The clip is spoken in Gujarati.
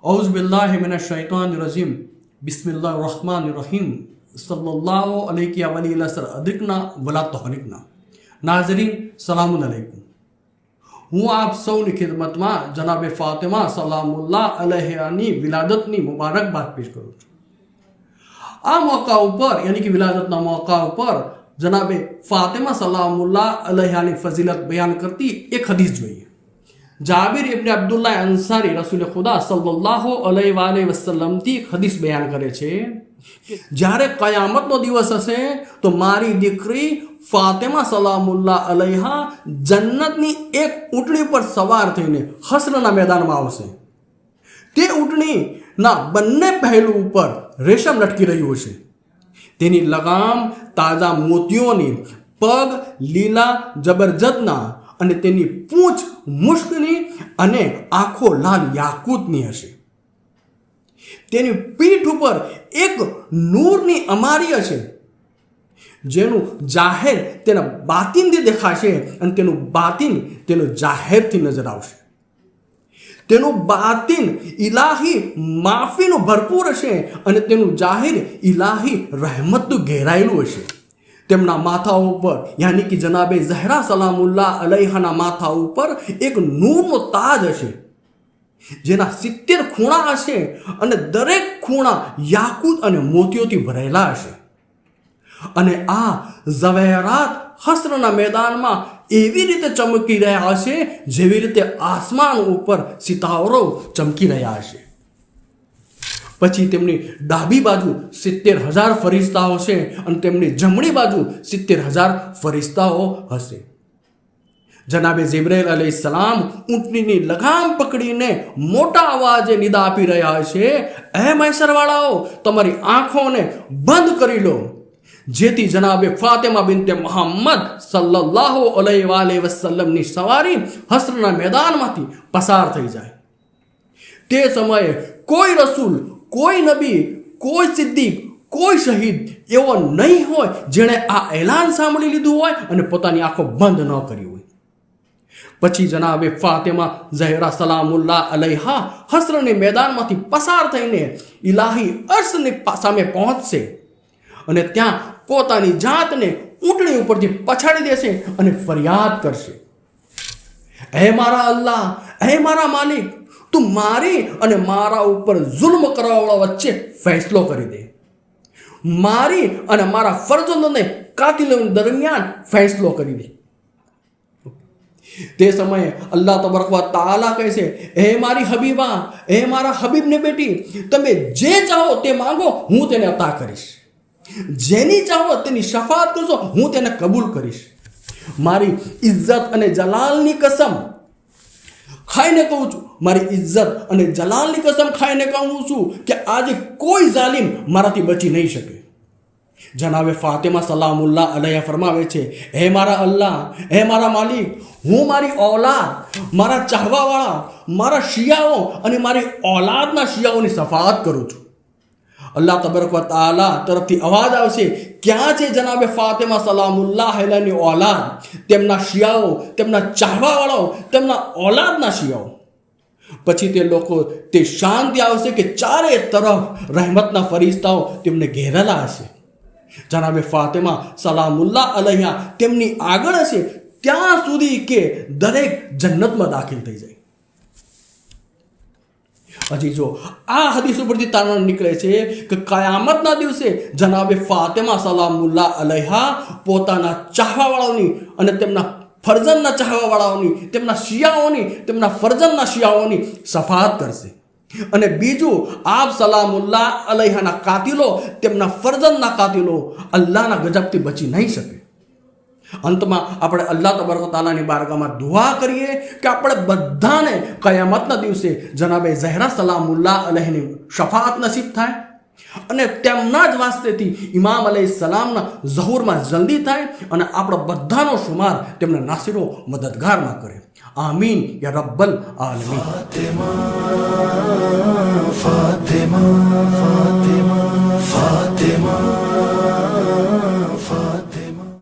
औज़ बिल्लाहि मिनश शैतानिर रजीम बिस्मिल्लाहिर रहमानिर रहीम सल्लल्लाहु अलैहि वसल्लम अदिकना वला तहलिकना। नाज़रीन सलामुन अलैकुम। હું આપ સૌની ખિદમતમાં જનાબે ફાતિમા સલામુલ્લાહ અલૈહાની વિલાદતની મુબારકબાદ પેશ કરું છું। આ મોકા ઉપર યાની કે વિલાદતના મોકા ઉપર જનાબે ફાતિમા સલામુલ્લાહ અલૈહાની ફજીલત બયાન કરતી એક હદીસ જોઈએ। જાબિર ઇબ્ન અબ્દુલ્લાહ અંસારી રસૂલ ખુદા સલ્લલ્લાહુ અલૈहि વસલ્લમથી એક હદીસ બયાન કરે છે, જ્યારે કયામતનો દિવસ હશે તો મારી દીકરી ફાતિમા સલામુલ્લાહ અલૈહા જન્નતની એક ઊંટણી પર સવાર થઈને હશ્રના મેદાનમાં આવશે। તે ઊંટણીના બંને પહેલું ઉપર રેશમ લટકી રહ્યું હશે, તેની લગામ તાજા મોતીઓની, પગ લીલા જબરજદના અને તેની પૂંછ મુશ્કની અને આંખો લાલ યાકૂતની હશે। તેની પીઠ ઉપર એક નૂરની અમારી હશે, જેનું જાહેર તેના બાતિનથી દેખાશે અને તેનું બાતિન તેનો જાહેરથી નજર આવશે। તેનું બાતિન ઇલાહી માફીનું ભરપૂર હશે અને તેનું જાહેર ઇલાહી રહેમતનું ઘેરાયેલું હશે। તેમના માથા ઉપર યાની કે જનાબે ઝહરા સલામુલ્લાહ અલૈહાના માથા ઉપર એક નૂરનો તાજ હશે, જેના 70 ખૂણા હશે અને દરેક ખૂણા યાકૂત અને મોતીઓથી ભરેલા હશે। અને આ ઝવેરાત હશ્રના મેદાનમાં એવી રીતે ચમકી રહ્યા હશે જેવી રીતે આસમાન ઉપર સિતારો ચમકી રહ્યા હશે। પછી તેમની ડાબી બાજુ 70,000 ફરિશ્તાઓ હશે અને તેમની જમણી બાજુ 70,000 ફરિશ્તાઓ હશે। જનાબે જિબ્રાઈલ અલૈહિસ્સલામ ઊંટણીની લગામ પકડીને મોટા અવાજે નિદા આપી રહ્યા હશે, એ મહેશરવાળાઓ, તમારી આંખોને બંધ કરી લો, જેથી જનાબે ફાતિમા બિન્તે મુહમ્મદ સલ્લલ્લાહુ અલૈહિ વસલ્લમની સવારી હશ્રના મેદાનમાંથી પસાર થઈ જાય। તે સમયે કોઈ રસૂલ, કોઈ નબી, કોઈ સિદ્દીક, કોઈ શહીદ એવો નહીં હોય જેણે આ એલાન સાંભળી લીધું હોય અને પોતાની આંખો બંધ ન કરી હોય। પછી જનાબે ફાતિમા ઝહરા સલામુલ્લાહ અલૈહા હશ્રની મેદાનમાંથી પસાર થઈને ઇલાહી અર્શની સામે પહોંચશે અને ત્યાં પોતાની જાતને ઊંટણી ઉપરથી પછાડી દેશે અને ફરિયાદ કરશે, હે મારા અલ્લાહ, હે મારા માલિક, તું મારી અને મારા ઉપર જુલ્મ કરવાવાળા વચ્ચે ફેસલો કરી દે, મારી અને મારા ફરજંદોને કાતિલો દરમિયાન ફેસલો કરી દે। તે સમયે અલ્લાહ તબારક વ તઆલા કહે છે, હે મારી હબીબા, હે મારા હબીબને બેટી, તમે જે ચાહો તે માંગો, હું તેને અતા કરીશ, જેની ચાહો તેની શફાત કરશો, હું તેને કબૂલ કરીશ। મારી ઇજ્જત અને જલાલની કસમ ખાઈને કહું છું, મારી ઇજ્જત અને જલાલની કસમ ખાઈને કહું છું કે આજે કોઈ જાલિમ મારાથી બચી નહીં શકે। જનાબે ફાતિમા સલામુલ્લાહ અલૈહા ફરમાવે છે, હે મારા અલ્લાહ, હે મારા માલિક, હું મારી ઔલાદ, મારા ચાહવાવાળા, મારા શિયાઓ અને મારી ઔલાદના શિયાઓની શફાત કરું છું। અલ્લાહ તબારક વ તઆલા તરફથી અવાજ આવશે, ક્યાં છે જનાબે ફાતિમા સલામુલ્લાહ અલૈહાની ઔલાદ, તેમના શિયાઓ, તેમના ચાહવાવાળાઓ, તેમના ઔલાદના શિયાઓ? પછી તે લોકો તે શાંતિ આવશે કે ચારે તરફ રહેમતના ફરિશ્તાઓ તેમને ઘેરેલા હશે। જનાબે ફાતિમા સલામુલ્લાહ અલૈહા તેમની આગળ હશે ત્યાં સુધી કે દરેક જન્નતમાં દાખલ થઈ જાય। હજી જો આ હદીસ ઉપરથી તારણ નીકળે છે કે કયામતના દિવસે જનાબે ફાતિમા સલામુલ્લાહ અલૈહા પોતાના ચાહવાવાળાઓની અને તેમના ફરજંદના ચાહવાવાળાઓની, તેમના શિયાઓની, તેમના ફરજંદના શિયાઓની શફાત કરશે। અને બીજું, આપ સલામુલ્લાહ અલૈહાના કાતિલો, તેમના ફરજંદના કાતિલો અલ્લાહના ગજબથી બચી નહીં શકે। અંતમાં આપણે અલ્લાહ તબારક તાલાની બારગાહમાં દુઆ કરીએ કે આપણે બધાને કયામતના દિવસે જનાબે ઝહરા સલામુલ્લાહ અલૈહાની શફાત નસીબ થાય અને તેમના જ વાસ્તેથી ઇમામ અલૈહિસ્સલામના ઝહૂરમાં જલ્દી થાય અને આપણા બધાનો શુમાર તેમના નાસિરો મદદગારમાં કરે। આમીન યા રબ્બલ આલમીન। ફાતિમા